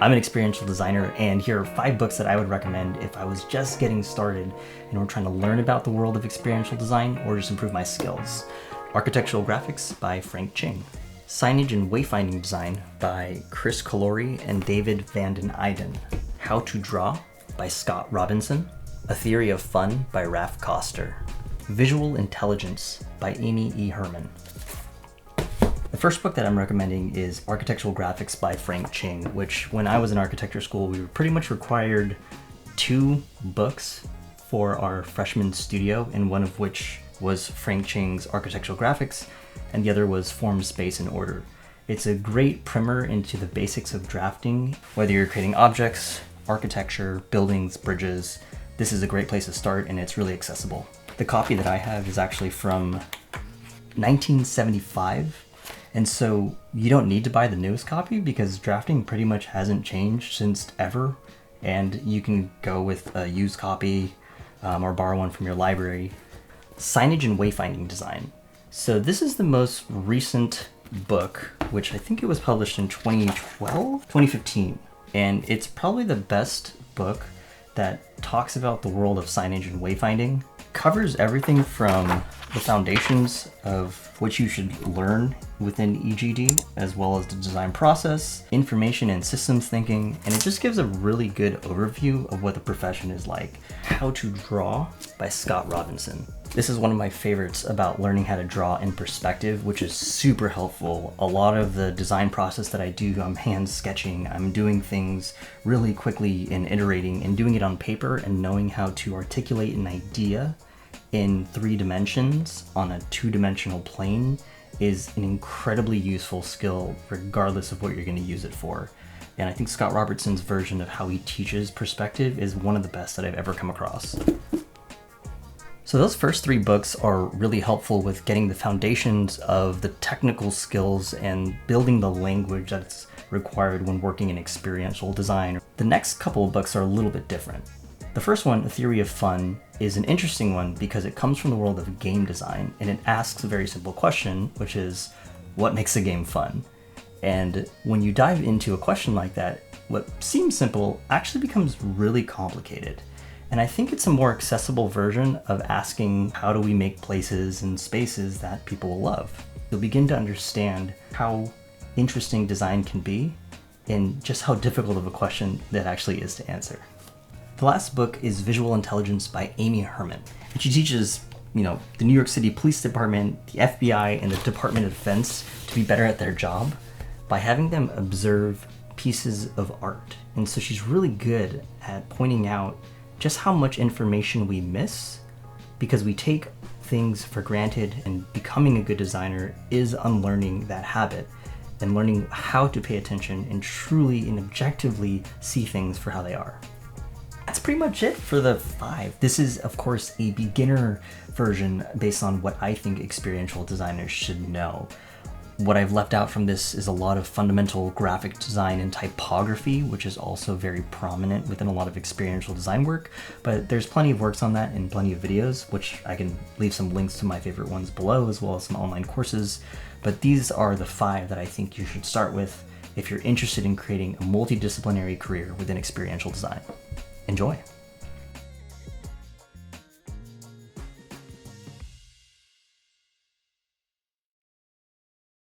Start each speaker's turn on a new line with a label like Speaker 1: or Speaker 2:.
Speaker 1: I'm an experiential designer, and here are 5 books that I would recommend if I was just getting started and were trying to learn about the world of experiential design or just improve my skills. Architectural Graphics by Frank Ching. Signage and Wayfinding Design by Chris Calori and David Vanden-Eynden. How to Draw by Scott Robertson. A Theory of Fun by Raph Koster. Visual Intelligence by Amy E. Herman. The first book that I'm recommending is Architectural Graphics by Frank Ching, which when I was in architecture school, we were pretty much required 2 books for our freshman studio, and one of which was Frank Ching's Architectural Graphics, and the other was Form, Space, and Order. It's a great primer into the basics of drafting, whether you're creating objects, architecture, buildings, bridges. This is a great place to start, and it's really accessible. The copy that I have is actually from 1975, and so you don't need to buy the newest copy because drafting pretty much hasn't changed since ever, and you can go with a used copy or borrow one from your library. Signage and Wayfinding Design. So this is the most recent book, which I think it was published in 2015, and it's probably the best book that talks about the world of signage and wayfinding. Covers everything from the foundations of what you should learn within EGD, as well as the design process, information and systems thinking, and it just gives a really good overview of what the profession is like. How to Draw by Scott Robertson. This is one of my favorites about learning how to draw in perspective, which is super helpful. A lot of the design process that I do, I'm hand sketching, I'm doing things really quickly and iterating and doing it on paper, and knowing how to articulate an idea in 3 dimensions on a 2-dimensional plane is an incredibly useful skill regardless of what you're going to use it for. And I think Scott Robertson's version of how he teaches perspective is one of the best that I've ever come across. So those first 3 books are really helpful with getting the foundations of the technical skills and building the language that's required when working in experiential design. The next couple of books are a little bit different. The first one, A Theory of Fun, is an interesting one because it comes from the world of game design, and it asks a very simple question, which is, what makes a game fun? And when you dive into a question like that, what seems simple actually becomes really complicated. And I think it's a more accessible version of asking, how do we make places and spaces that people will love? You'll begin to understand how interesting design can be and just how difficult of a question that actually is to answer. The last book is Visual Intelligence by Amy Herman. And she teaches, the New York City Police Department, the FBI, and the Department of Defense to be better at their job by having them observe pieces of art. And so she's really good at pointing out just how much information we miss because we take things for granted, and becoming a good designer is unlearning that habit and learning how to pay attention and truly and objectively see things for how they are. That's pretty much it for the 5. This is, of course, a beginner version based on what I think experiential designers should know. What I've left out from this is a lot of fundamental graphic design and typography, which is also very prominent within a lot of experiential design work, but there's plenty of works on that and plenty of videos, which I can leave some links to my favorite ones below, as well as some online courses. But these are the 5 that I think you should start with if you're interested in creating a multidisciplinary career within experiential design. Enjoy!